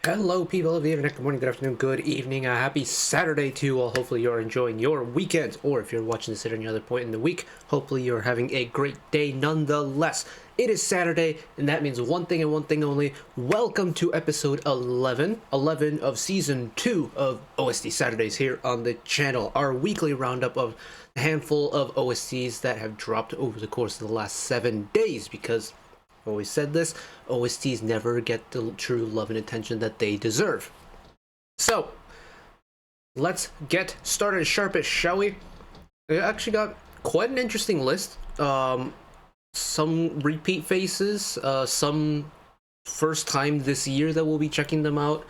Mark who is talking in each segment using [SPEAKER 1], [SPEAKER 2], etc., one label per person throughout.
[SPEAKER 1] Hello people of the internet, good morning, good afternoon, good evening, happy Saturday to you all. Hopefully you're enjoying your weekend, or if you're watching this at any other point in the week, hopefully you're having a great day nonetheless. It is Saturday, and that means one thing and one thing only. Welcome to episode 11 of season 2 of OST Saturdays here on the channel, our weekly roundup of a handful of OSTs that have dropped over the course of the last 7 days, because I've always said this, OSTs never get the true love and attention that they deserve. So, let's get started sharpish, shall we? We actually got quite an interesting list. Some repeat faces, some first time this year that we'll be checking them out.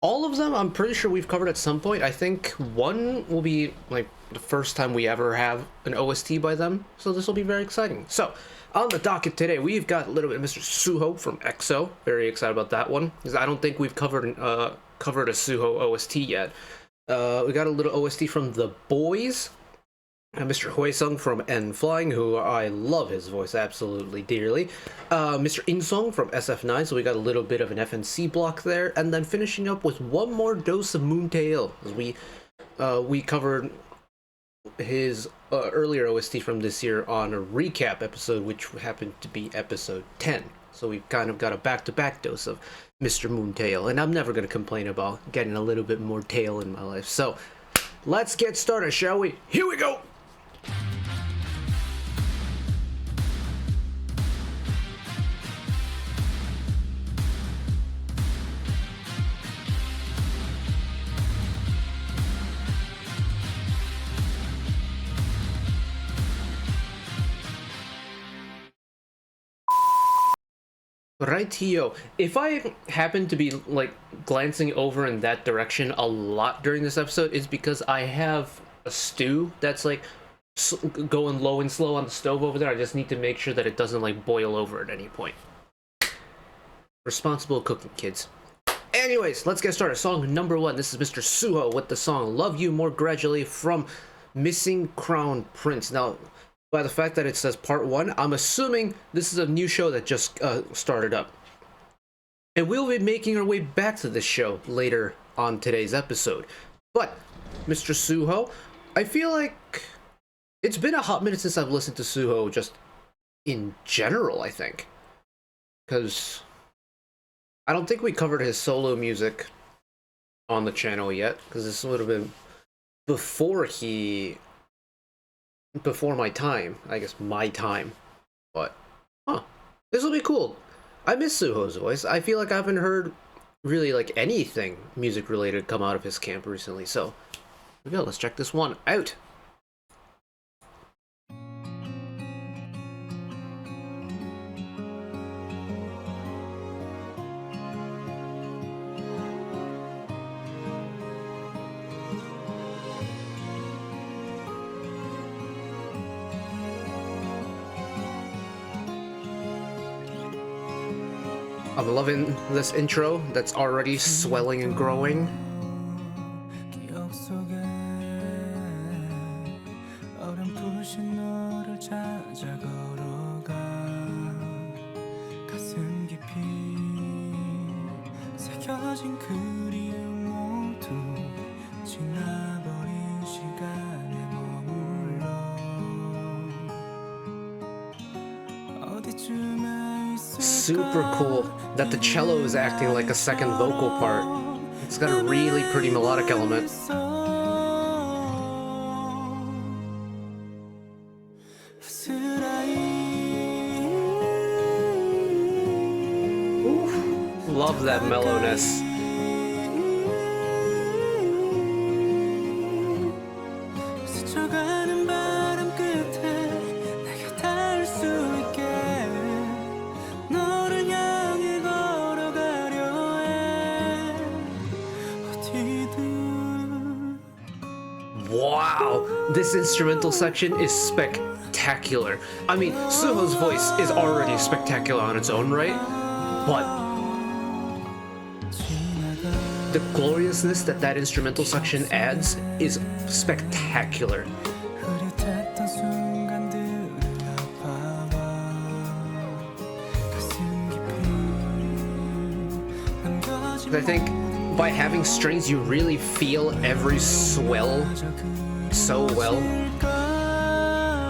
[SPEAKER 1] All of them, I'm pretty sure we've covered at some point. I think one will be like the first time we ever have an OST by them, so this will be very exciting. So, on the docket today, we've got a little bit of Mr. Suho from EXO. Very excited about that one, because I don't think we've covered a Suho OST yet. We got a little OST from the BOYZ, Mr. Hweseung from N.Flying, who I love his voice absolutely dearly. Mr. Inseong from SF9, so we got a little bit of an FNC block there, and then finishing up with one more dose of Taeil, as we covered his earlier OST from this year on a recap episode, which happened to be episode 10. So we've kind of got a back-to-back dose of Mr. Taeil, and I'm never going to complain about getting a little bit more Taeil in my life. So let's get started, shall we? Here we go! Rightio. If I happen to be like glancing over in that direction a lot during this episode, it's because I have a stew that's like going low and slow on the stove over there. I just need to make sure that it doesn't like boil over at any point. Responsible cooking, kids. Anyways, let's get started. Song number 1. This is Mr. Suho with the song Love You More Gradually from Missing Crown Prince. Now, by the fact that it says part 1, I'm assuming this is a new show that just started up. And we'll be making our way back to this show later on today's episode. But, Mr. Suho, I feel like it's been a hot minute since I've listened to Suho just in general, I think. Because I don't think we covered his solo music on the channel yet, because this would have been before my time, I guess my time, but this will be cool. I miss Suho's voice. I feel like I haven't heard really like anything music related come out of his camp recently, so here we go, let's check this one out. I'm loving this intro that's already swelling and growing. Super cool that the cello is acting like a second vocal part. It's got a really pretty melodic element. Ooh, love that mellowness. Wow, this instrumental section is spectacular. I mean, Suho's voice is already spectacular on its own right, but the gloriousness that that instrumental section adds is spectacular. I think by having strings, you really feel every swell so well.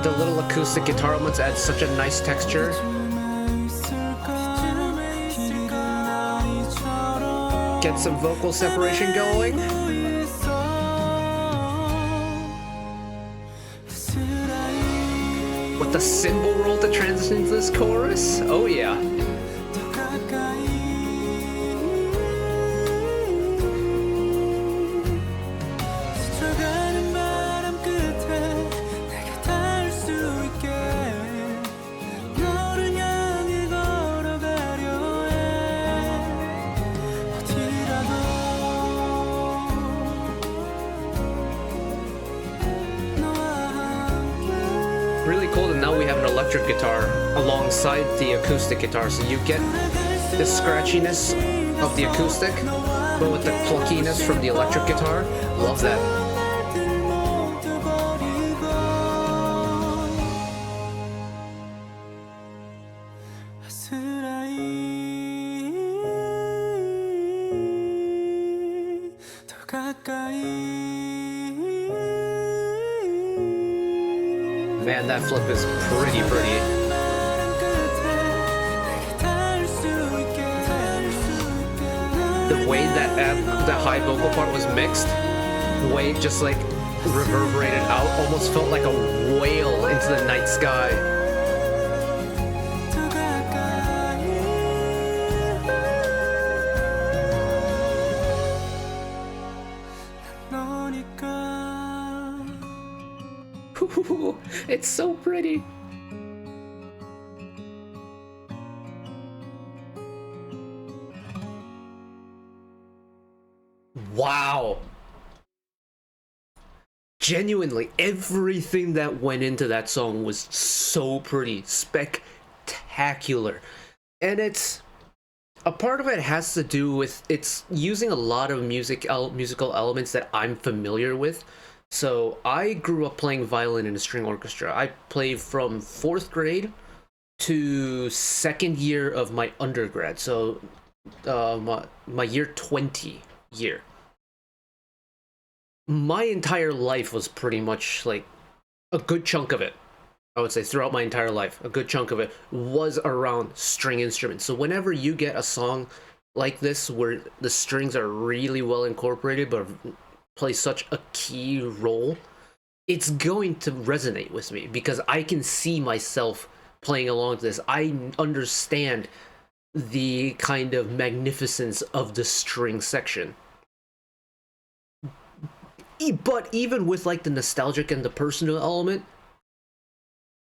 [SPEAKER 1] The little acoustic guitar elements add such a nice texture. Get some vocal separation going. With the cymbal roll to transition into this chorus? Oh yeah. Really cool that now we have an electric guitar alongside the acoustic guitar, so you get the scratchiness of the acoustic, but with the pluckiness from the electric guitar. Love that. Man, that flip is pretty. The way that the high vocal part was mixed, the way it just like reverberated out, almost felt like a wail into the night sky. It's so pretty. Wow. Genuinely, everything that went into that song was so pretty, spectacular. And it's a part of it has to do with it's using a lot of musical elements that I'm familiar with. So I grew up playing violin in a string orchestra. I played from 4th grade to 2nd year of my undergrad. So my year 20 year. My entire life was pretty much like a good chunk of it. I would say throughout my entire life, a good chunk of it was around string instruments. So whenever you get a song like this where the strings are really well incorporated but play such a key role, it's going to resonate with me because I can see myself playing along to this. I understand the kind of magnificence of the string section. But even with like the nostalgic and the personal element,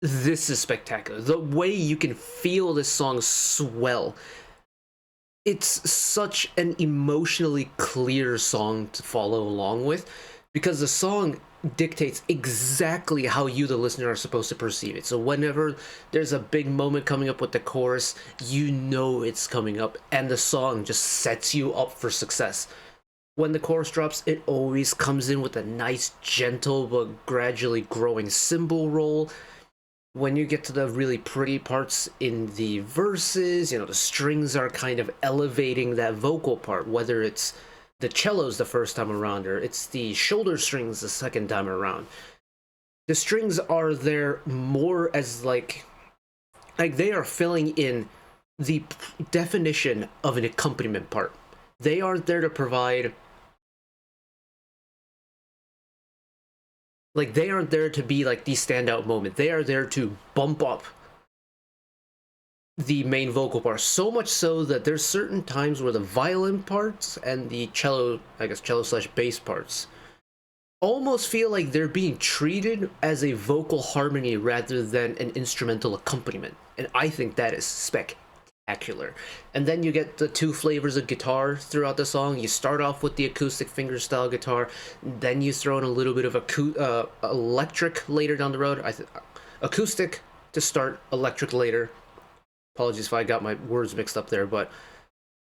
[SPEAKER 1] this is spectacular. The way you can feel this song swell. It's such an emotionally clear song to follow along with because the song dictates exactly how you, the listener, are supposed to perceive it. So whenever there's a big moment coming up with the chorus, you know it's coming up and the song just sets you up for success. When the chorus drops, it always comes in with a nice, gentle, but gradually growing cymbal roll. When you get to the really pretty parts in the verses, you know, the strings are kind of elevating that vocal part, whether it's the cellos the first time around or it's the shoulder strings the second time around. The strings are there more as like they are filling in the definition of an accompaniment part. They aren't there to provide, like, they aren't there to be like the standout moment. They are there to bump up the main vocal part, so much so that there's certain times where the violin parts and the cello, I guess cello slash bass parts, almost feel like they're being treated as a vocal harmony rather than an instrumental accompaniment. And I think that is spectacular. And then you get the two flavors of guitar throughout the song. You start off with the acoustic fingerstyle guitar, then you throw in a little bit of electric later down the road. Acoustic to start, electric later. Apologies if I got my words mixed up there, but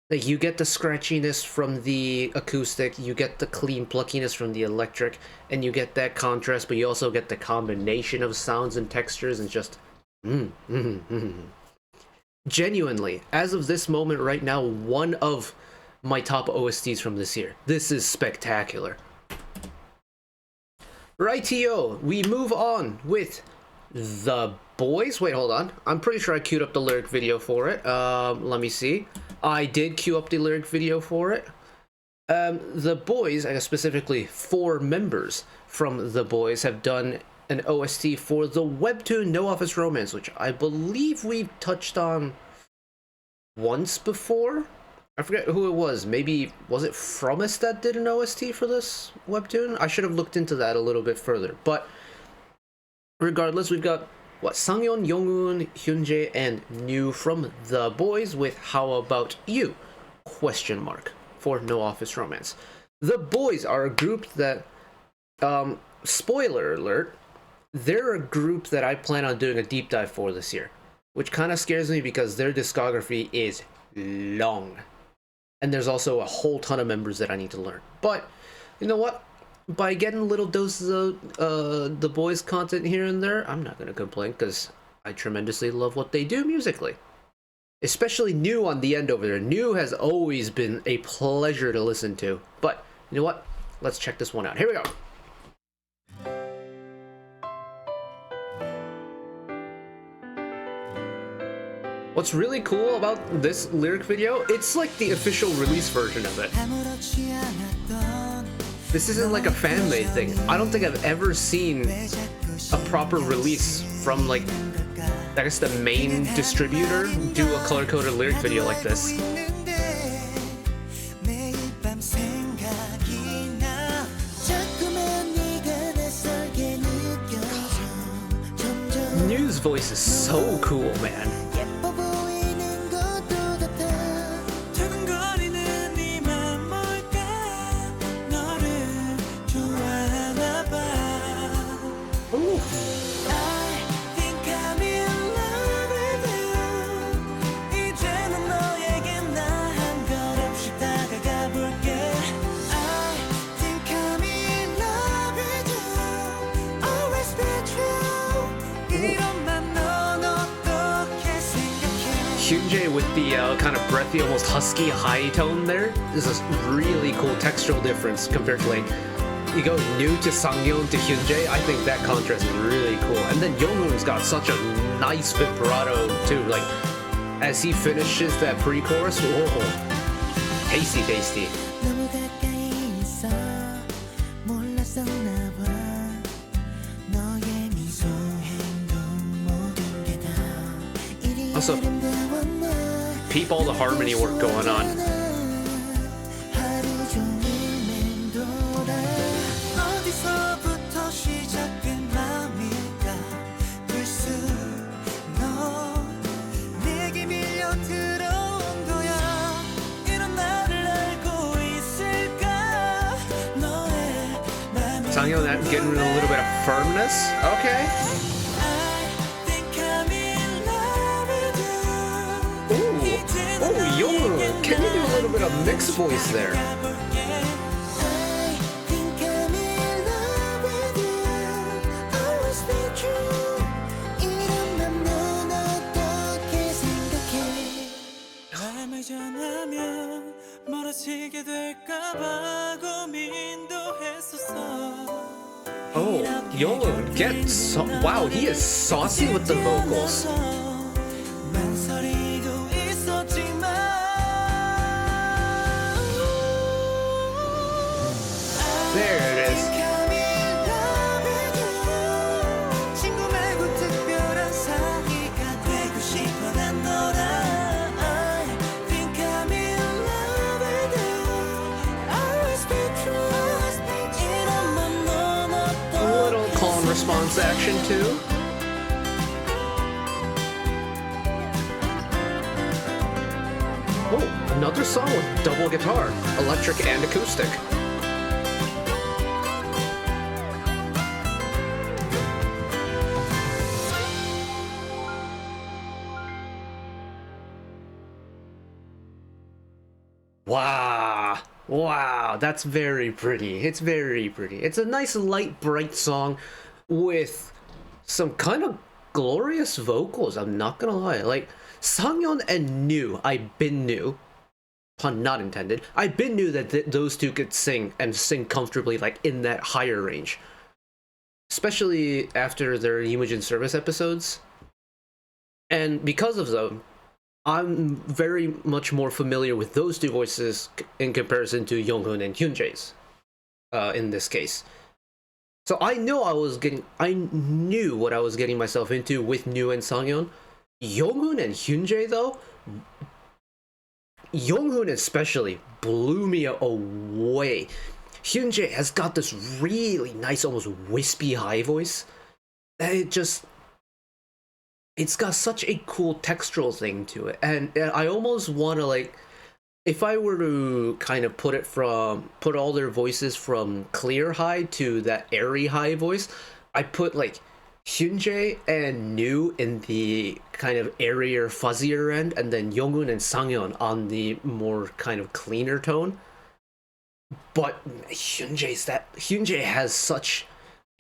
[SPEAKER 1] like, you get the scratchiness from the acoustic, you get the clean pluckiness from the electric, and you get that contrast, but you also get the combination of sounds and textures and just Genuinely, as of this moment right now, one of my top OSTs from this year. This is spectacular. Rightio, we move on with The BOYZ. Wait, hold on. I'm pretty sure I queued up the lyric video for it. Let me see. I did queue up the lyric video for it. The BOYZ, I guess specifically 4 members from The BOYZ, have done an OST for the webtoon No Office Romance, which I believe we've touched on once before. I forget who it was. Maybe, was it Fromis that did an OST for this webtoon? I should have looked into that a little bit further. But regardless, we've got, what, Sangyeon, Younghoon, Hyunjae, and New from The BOYZ with How About You? Question mark for No Office Romance. The BOYZ are a group that, spoiler alert, they're a group that I plan on doing a deep dive for this year, which kind of scares me because their discography is long. And there's also a whole ton of members that I need to learn. But, you know what? By getting little doses of the BOYZ content here and there, I'm not going to complain because I tremendously love what they do musically. Especially New on the end over there. New has always been a pleasure to listen to. But, you know what? Let's check this one out. Here we go. What's really cool about this lyric video, it's like the official release version of it. This isn't like a fan-made thing. I don't think I've ever seen a proper release from, like, I guess the main distributor do a color-coded lyric video like this. New's voice is so cool, man. Hyunjae with the kind of breathy, almost husky high tone there is a really cool textural difference compared to, like, you go New to Sangyeon to Hyunjae. I think that contrast is really cool. And then Younghoon's got such a nice vibrato too, like, as he finishes that pre-chorus. Oh, tasty, tasty. Also, peep all the harmony work going on. Sangyeon getting a little bit of firmness. Okay. Oh, Yoo, can you do a little bit of mixed voice there? Oh, Yoo gets so, wow, he is saucy with the vocals. There it is. A little call and response action too. Oh, another song with double guitar, electric and acoustic. Wow, wow, that's very pretty. It's very pretty. It's a nice, light, bright song with some kind of glorious vocals. I'm not gonna lie. Like, Sangyeon and New, I've been New. pun not intended, I been knew that those two could sing and sing comfortably, like in that higher range, especially after their Imogen Service episodes. And because of them, I'm very much more familiar with those two voices in comparison to Yonghoon and Hyunjae's in this case. So I knew what I was getting myself into with New and Sangyeon. Yonghoon and Hyunjae though, Yonghoon especially blew me away. Hyunjae has got this really nice, almost wispy high voice. It's got such a cool textural thing to it, and I almost want to, like, if I were to kind of put all their voices from clear high to that airy high voice, I put like Hyunjae and New in the kind of airier, fuzzier end, and then Yonghoon and Sangyeon on the more kind of cleaner tone. But Hyunjae has such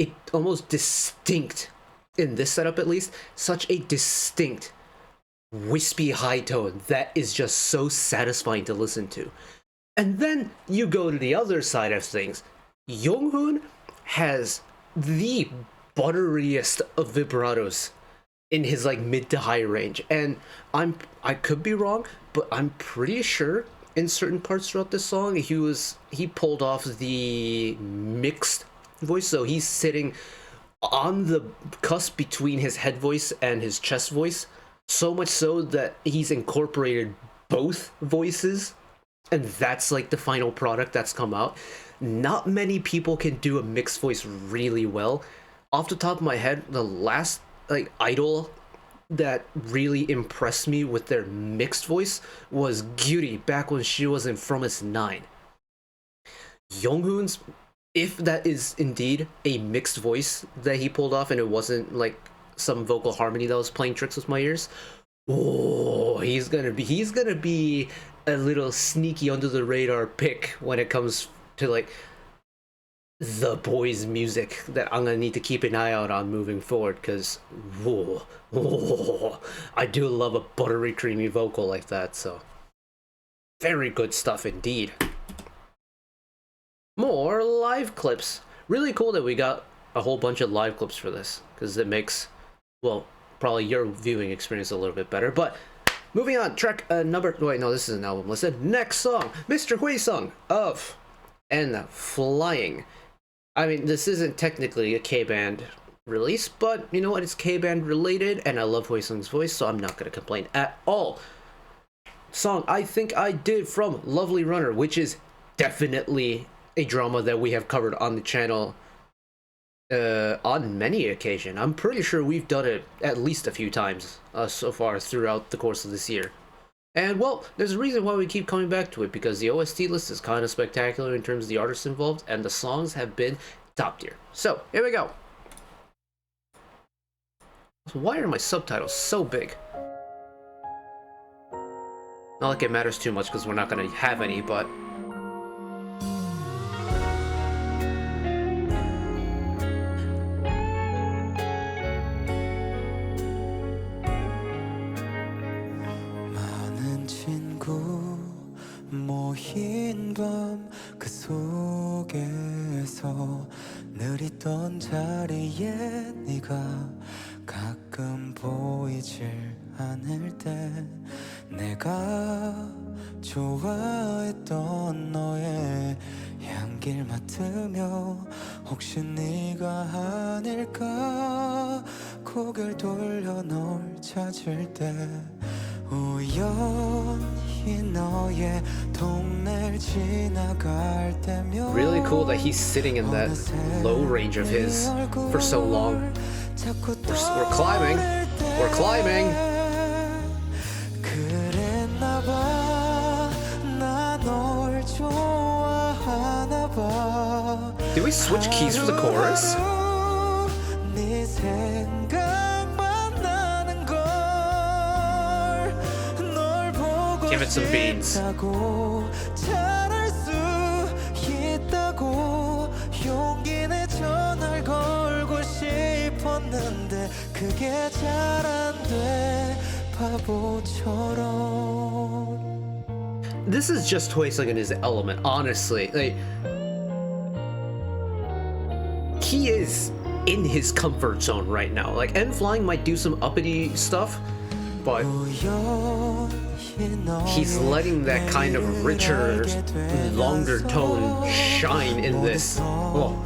[SPEAKER 1] a almost distinct, in this setup at least, such a distinct wispy high tone that is just so satisfying to listen to. And then you go to the other side of things. Yonghoon has the butteriest of vibratos in his like mid to high range, and I could be wrong, but I'm pretty sure in certain parts throughout this song he pulled off the mixed voice, so he's sitting on the cusp between his head voice and his chest voice, so much so that he's incorporated both voices, and that's like the final product that's come out. Not many people can do a mixed voice really well. Off the top of my head, the last like idol that really impressed me with their mixed voice was Gyuri back when she was in From S9. Yonghoon's, if that is indeed a mixed voice that he pulled off and it wasn't like some vocal harmony that was playing tricks with my ears, oh, he's gonna be a little sneaky under the radar pick when it comes to like the BOYZ music that I'm gonna need to keep an eye out on moving forward, because I do love a buttery creamy vocal like that. So very good stuff indeed. More live clips. Really cool that we got a whole bunch of live clips for this, because it makes, well, probably your viewing experience a little bit better. But moving on, track number, wait, no, this is an album. Listen, next song, Mr. Hweseung of N.Flying. I mean, this isn't technically a K-band release, but you know what, it's K-band related, and I love Hweseung's voice, so I'm not going to complain at all. Song I Think I Did from Lovely Runner, which is definitely a drama that we have covered on the channel on many occasions. I'm pretty sure we've done it at least a few times so far throughout the course of this year. And well, there's a reason why we keep coming back to it, because the OST list is kind of spectacular in terms of the artists involved, and the songs have been top tier. So, here we go. So why are my subtitles so big? Not like it matters too much, because we're not going to have any, but
[SPEAKER 2] 모인 밤 그 속에서 늘 있던 자리에 네가 가끔 보이질 않을 때 내가 좋아했던 너의 향기를 맡으며 혹시 네가 아닐까 고개를 돌려 널 찾을 때 우연히 너의 동네를 지나갈 때면
[SPEAKER 1] really cool that he's sitting in that low range of his for so long. We're climbing. We're climbing. Did we switch keys for the chorus? Give it some beans. this is just Hweseung in his element, honestly. Like, he is in his comfort zone right now. Like, N.Flying might do some uppity stuff, but he's letting that kind of richer, longer tone shine in this. Oh.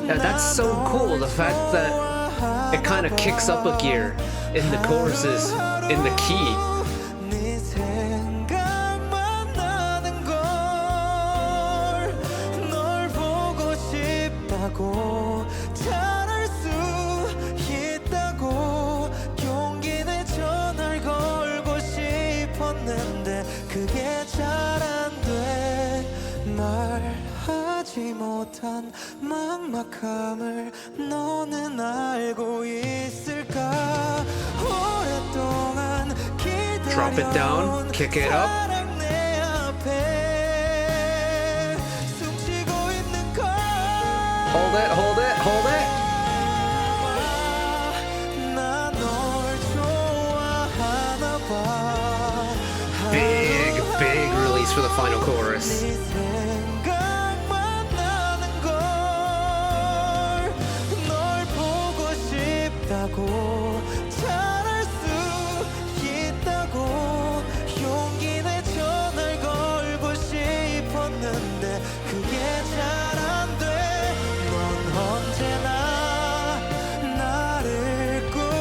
[SPEAKER 1] Yeah, that's so cool, the fact that it kind of kicks up a gear in the choruses, in the key.
[SPEAKER 2] 못한 막막함을 너는 알고 있을까 오랫동안
[SPEAKER 1] Drop it down, kick it up. Hold it, hold it, hold it. Big release for the final chorus.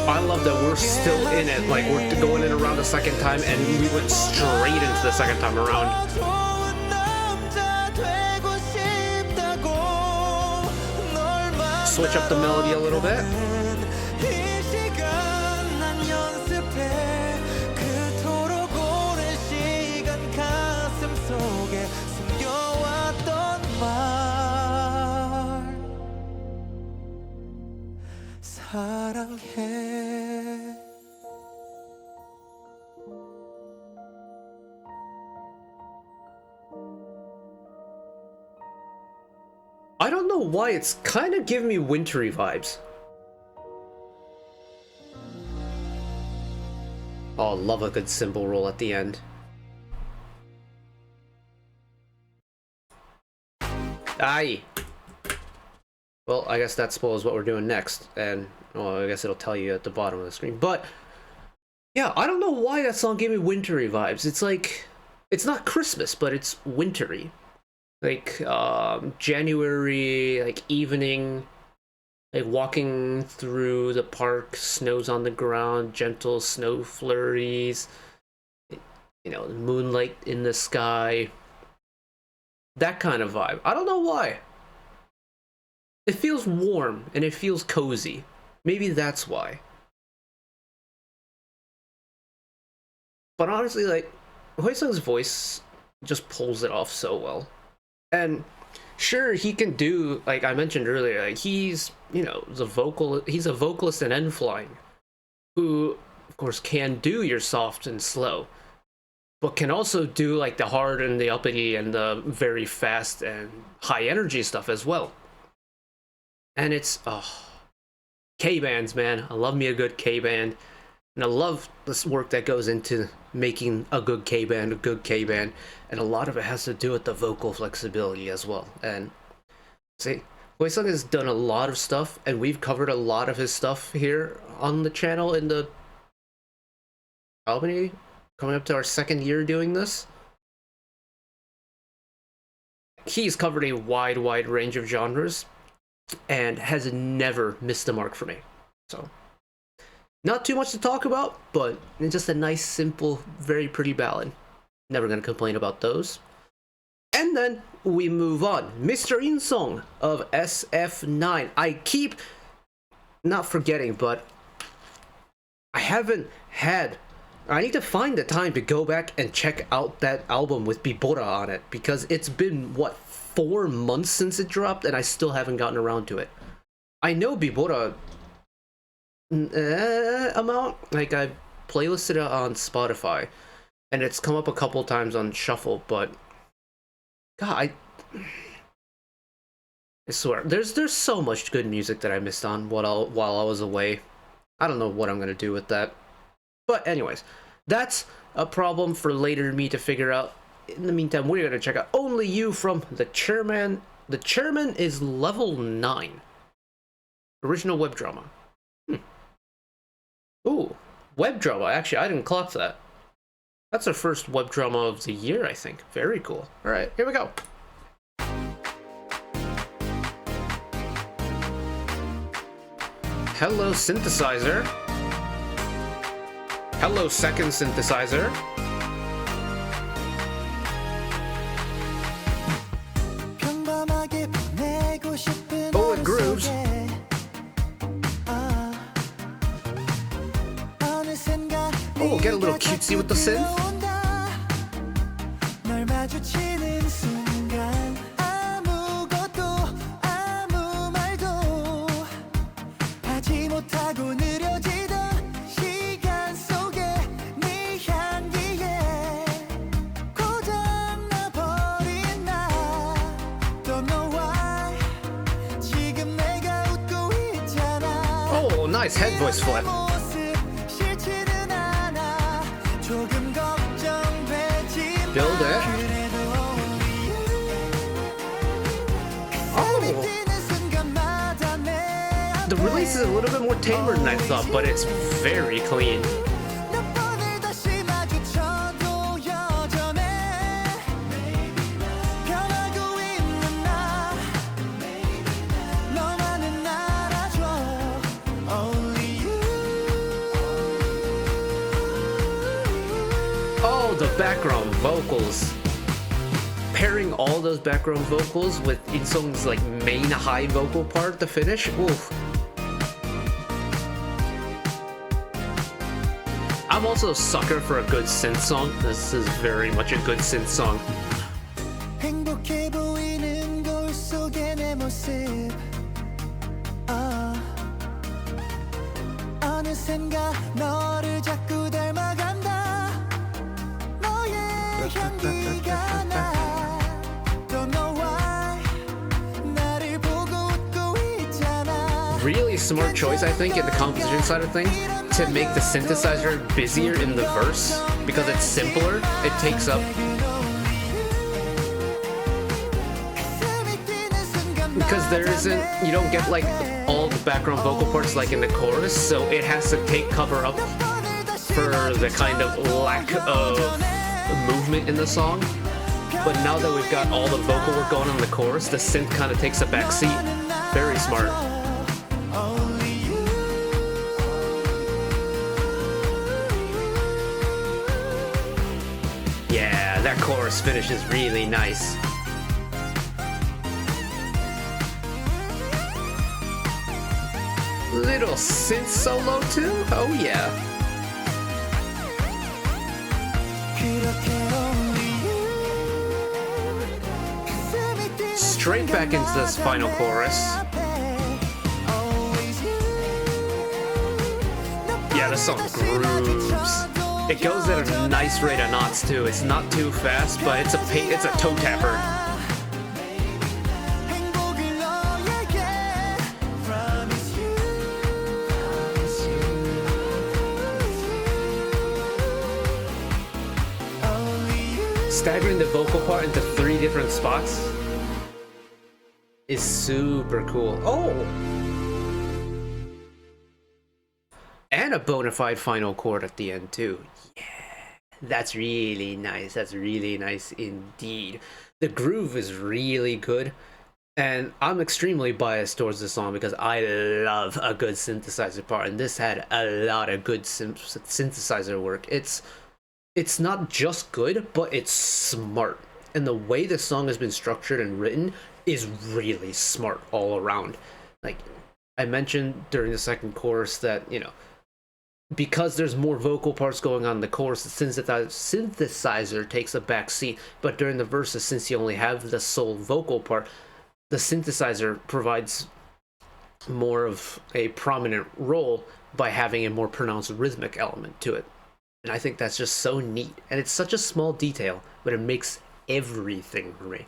[SPEAKER 1] I love that we're still in it, like we're going in around the second time and we went straight into the second time around. Switch up the melody a little bit. I don't know why, it's kind of giving me wintry vibes. Oh, love a good cymbal roll at the end. Aye. Well, I guess that spoils what we're doing next, and well, I guess it'll tell you at the bottom of the screen. But yeah, I don't know why that song gave me wintry vibes. It's like, it's not Christmas, but it's wintry. Like January, like evening, like walking through the park, snow's on the ground, gentle snow flurries, you know, moonlight in the sky. That kind of vibe. I don't know why. It feels warm and it feels cozy. Maybe that's why. But honestly, like, Hweseung's voice just pulls it off so well. And sure, he can do, like I mentioned earlier, like he's, you know, he's a vocalist in N.Flying, who, of course, can do your soft and slow, but can also do like the hard and the uppity and the very fast and high energy stuff as well. And it's, K-bands, man. I love me a good K-band. And I love this work that goes into making a good K-band a good K-band. And a lot of it has to do with the vocal flexibility as well. And see, Hweseung has done a lot of stuff, and we've covered a lot of his stuff here on the channel in the Albany, coming up to our second year doing this. He's covered a wide range of genres and has never missed the mark for me. So, not too much to talk about, but it's just a nice, simple, very pretty ballad. Never gonna complain about those. And then we move on. Mr. Inseong of SF9. I keep not forgetting, but I need to find the time to go back and check out that album with Bibora on it, because it's been, what, 4 months since it dropped, and I still haven't gotten around to it. I know Bibora amount, like I playlisted it on Spotify, and it's come up a couple times on Shuffle, but God, I swear, there's so much good music that I missed on while I was away. I don't know what I'm gonna do with that. But anyways, that's a problem for later me to figure out. In the meantime, we're gonna check out Only You from The Chairman. The Chairman is level 9. Original web drama. Ooh, web drama. Actually, I didn't clock that. That's our first web drama of the year, I think. Very cool. Alright, here we go. Hello, synthesizer. Hello, second synthesizer. Oh, it grooves. Oh, get a little cutesy with the synth. Oh, nice head voice flip. Build it. Oh! The release is a little bit more tamer than I thought, but it's very clean. Oh, the background vocals. Pairing all those background vocals with Inseong's like main high vocal part to finish. Oof. I'm also a sucker for a good synth song. This is very much a good synth song. Really smart choice, I think, in the composition side of things, to make the synthesizer busier in the verse, because it's simpler. It takes up, because there isn't, you don't get like all the background vocal parts like in the chorus, so it has to take cover up for the kind of lack of movement in the song. But now that we've got all the vocal work going on in the chorus, the synth kind of takes a back seat. Very smart. Yeah, that chorus finish is really nice. Little synth solo too? Oh yeah. Straight back into this final chorus. Yeah, this song grooves. It goes at a nice rate of knots too. It's not too fast, but it's a toe tapper. Staggering the vocal part into 3 different spots is super cool. Oh! And a bona fide final chord at the end too. Yeah, that's really nice. That's really nice indeed. The groove is really good, and I'm extremely biased towards this song because I love a good synthesizer part, and this had a lot of good synthesizer work. It's not just good, but it's smart, and the way the song has been structured and written is really smart all around. Like I mentioned during the second chorus that, you know, because there's more vocal parts going on in the chorus, the synthesizer takes a back seat, but during the verses, since you only have the sole vocal part, the synthesizer provides more of a prominent role by having a more pronounced rhythmic element to it. And I think that's just so neat. And it's such a small detail, but it makes everything for me.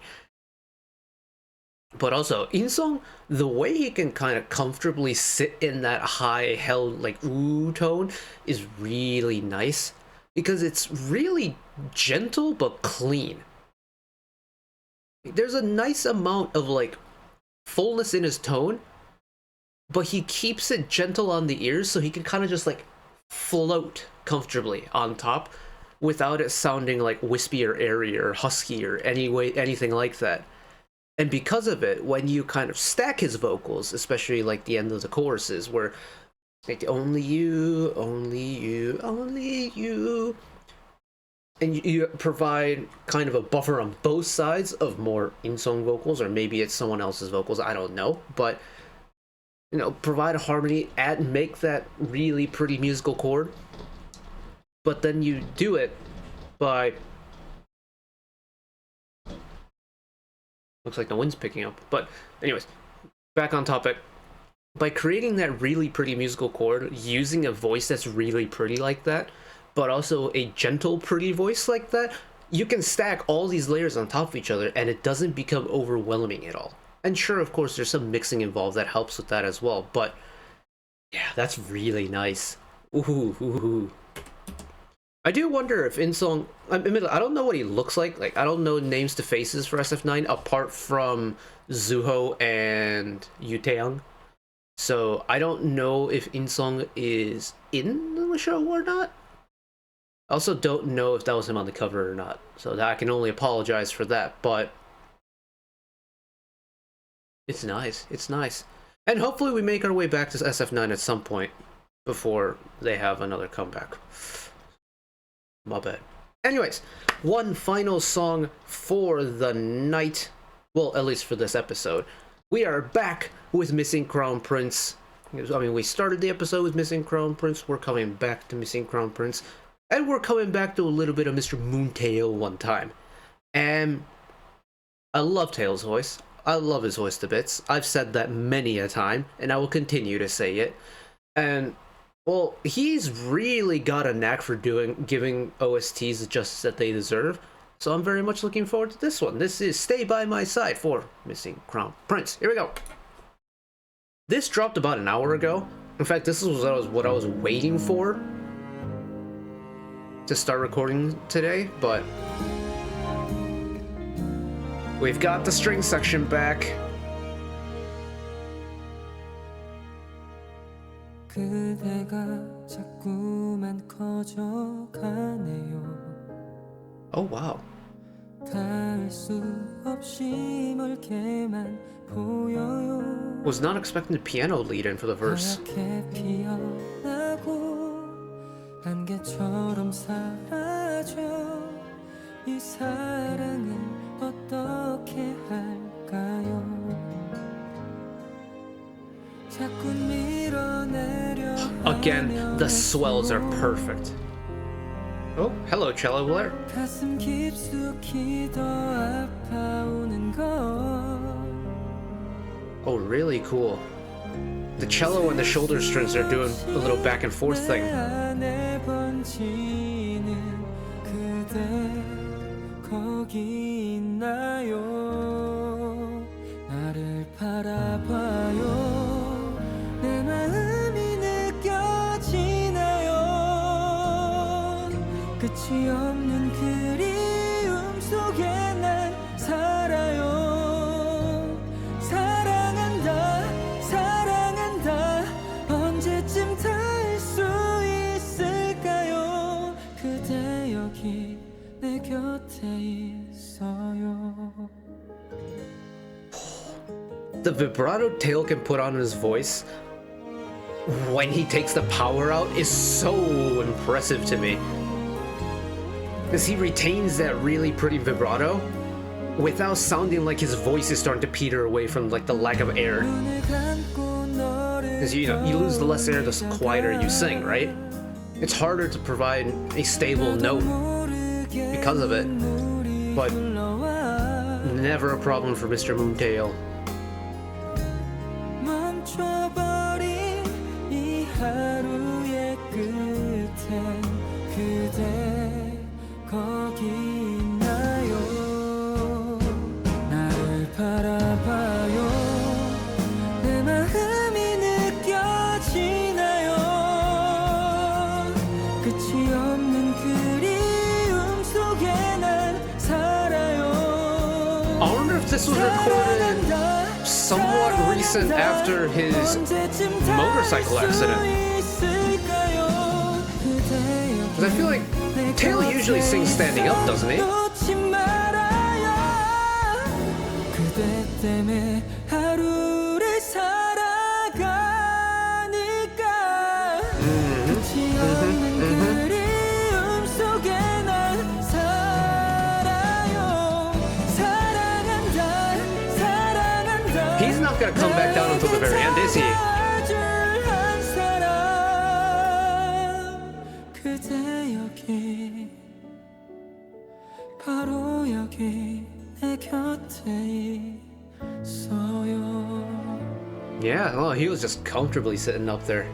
[SPEAKER 1] But also, Inseong, the way he can kind of comfortably sit in that high held like ooh tone is really nice because it's really gentle but clean. There's a nice amount of like fullness in his tone, but he keeps it gentle on the ears so he can kind of just like float comfortably on top without it sounding like wispy or airy or husky or anything like that. And because of it, when you kind of stack his vocals, especially like the end of the choruses where like only you, only you, only you, and you provide kind of a buffer on both sides of more Inseong vocals, or maybe it's someone else's vocals, I don't know, but you know, provide a harmony, make that really pretty musical chord, but then you do it by, looks like the wind's picking up, but anyways, back on topic, by creating that really pretty musical chord, using a voice that's really pretty like that, but also a gentle pretty voice like that, you can stack all these layers on top of each other and it doesn't become overwhelming at all. And sure, of course, there's some mixing involved that helps with that as well, but yeah, that's really nice. Ooh. I do wonder if Inseong, I mean, I don't know what he looks like I don't know names to faces for SF9 apart from Suho and Yoo Hweseung. So I don't know if Inseong is in the show or not. I also don't know if that was him on the cover or not, so that I can only apologize for that, but it's nice. It's nice. And hopefully we make our way back to SF9 at some point before they have another comeback. My bad. Anyways, one final song for the night. Well, at least for this episode. We are back with Missing Crown Prince. I mean, we started the episode with Missing Crown Prince. We're coming back to Missing Crown Prince. And we're coming back to a little bit of Mr. Taeil one time. And I love Taeil's voice. I love his voice to bits. I've said that many a time, and I will continue to say it. And, well, he's really got a knack for giving OSTs the justice that they deserve. So I'm very much looking forward to this one. This is Stay By My Side for Missing Crown Prince. Here we go. This dropped about an hour ago. In fact, this is what I was waiting for to start recording today, but we've got the string section back. Oh wow. Was not expecting the piano lead in for the verse.
[SPEAKER 2] 안개처럼 사라져 이 사랑은 어떻게 할까요 자꾸 밀어내려
[SPEAKER 1] Again, the swells are perfect. Oh, hello, cello player.
[SPEAKER 2] 가슴 깊숙이 더 아파오는 걸
[SPEAKER 1] Oh, really cool. The cello and the shoulder strings are doing a little back and forth thing.
[SPEAKER 2] 끝이 없는 그리움 속에 난 살아요 사랑한다 언제쯤 닿을 수 있을까요 그대 여기 내 곁에 있어요
[SPEAKER 1] The vibrato Taeil can put on his voice when he takes the power out is so impressive to me. Because he retains that really pretty vibrato without sounding like his voice is starting to peter away from like the lack of air. Because you lose the less air the quieter you sing, right? It's harder to provide a stable note because of it, but never a problem for Mr. Taeil.
[SPEAKER 2] 멈춰버린 이 하루의 끝엔 그대 거기 있나요 나를 바라봐요
[SPEAKER 1] was recorded somewhat recent after his motorcycle accident. Because I feel like Taeil usually sings standing up, doesn't he? He's not gonna come back down until the very end, is he? Yeah, well, he was just comfortably sitting up there.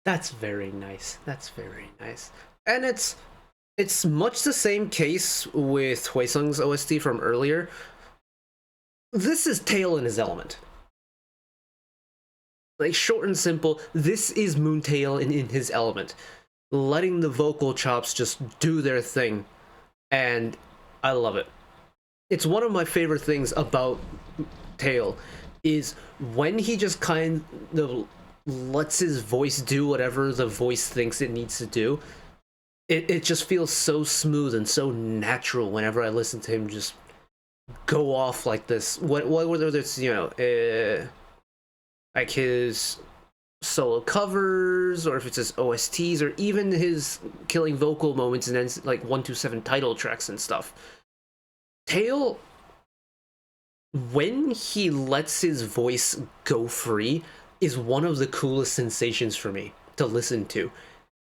[SPEAKER 1] That's very nice. That's very nice. And it's much the same case with Hweseung's OST from earlier. This is Taeil in his element. Like, short and simple, this is Moon Taeil in his element. Letting the vocal chops just do their thing. And I love it. It's one of my favorite things about Taeil is when he just kind of lets his voice do whatever the voice thinks it needs to do. It just feels so smooth and so natural whenever I listen to him just go off like this. Whether it's, you know, like his solo covers, or if it's his OSTs, or even his killing vocal moments and then like 127 title tracks and stuff. Taeil, when he lets his voice go free, is one of the coolest sensations for me to listen to,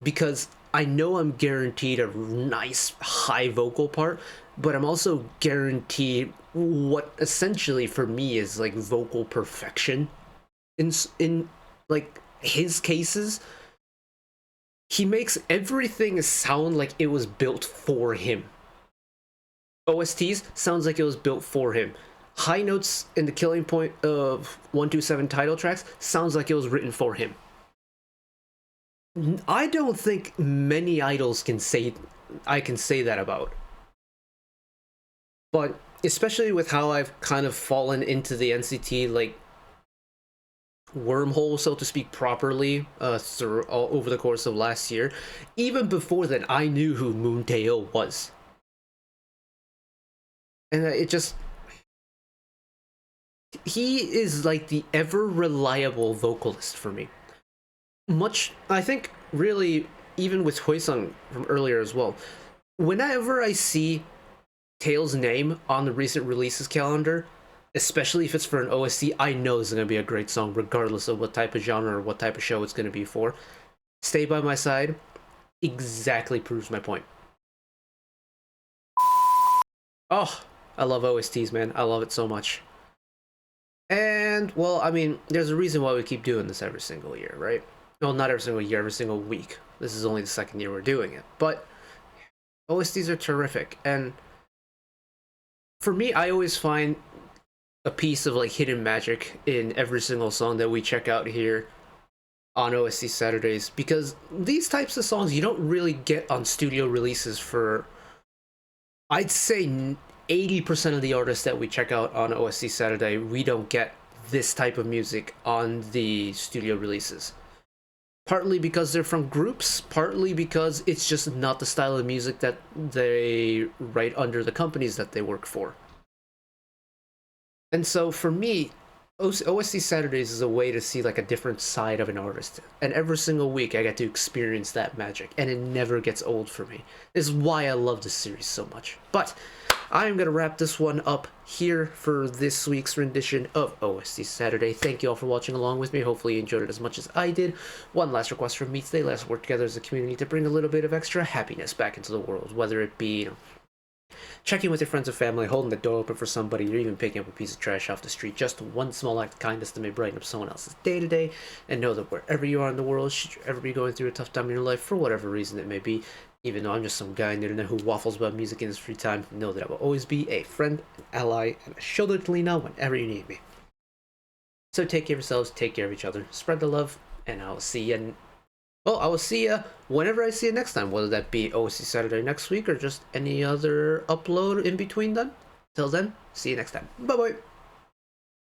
[SPEAKER 1] because I know I'm guaranteed a nice high vocal part, but I'm also guaranteed what essentially for me is like vocal perfection. In like his cases, he makes everything sound like it was built for him. OSTs sounds like it was built for him. High notes in the killing point of 127 title tracks sounds like it was written for him. I don't think many idols can say that about. But especially with how I've kind of fallen into the NCT like wormhole, so to speak, properly over the course of last year. Even before then, I knew who Moon Taeil was. And he is like the ever reliable vocalist for me. Much, I think, really, even with Hweseung from earlier as well. Whenever I see Taeil's name on the recent releases calendar, especially if it's for an OST, I know it's going to be a great song, regardless of what type of genre or what type of show it's going to be for. Stay By My Side exactly proves my point. Oh, I love OSTs, man. I love it so much. And, well, I mean, there's a reason why we keep doing this every single year, right? Well, not every single year, every single week. This is only the second year we're doing it. But OSTs are terrific. And for me, I always find a piece of like hidden magic in every single song that we check out here on OST Saturdays, because these types of songs you don't really get on studio releases for, I'd say, 80% of the artists that we check out on OST Saturday. We don't get this type of music on the studio releases. Partly because they're from groups, partly because it's just not the style of music that they write under the companies that they work for. And so for me, OST Saturdays is a way to see like a different side of an artist. And every single week I get to experience that magic, and it never gets old for me. This is why I love this series so much. But I am going to wrap this one up here for this week's rendition of OST Saturday. Thank you all for watching along with me. Hopefully you enjoyed it as much as I did. One last request from me today. Let's work together as a community to bring a little bit of extra happiness back into the world. Whether it be, checking with your friends and family, holding the door open for somebody, or even picking up a piece of trash off the street. Just one small act of kindness that may brighten up someone else's day to day. And know that wherever you are in the world, should you ever be going through a tough time in your life, for whatever reason it may be, even though I'm just some guy on the internet who waffles about music in his free time, know that I will always be a friend, an ally, and a shoulder to lean on whenever you need me. So take care of yourselves, take care of each other, spread the love, and I will see you. I will see you whenever I see you next time, whether that be OST Saturday next week or just any other upload in between then. Till then, see you next time. Bye bye.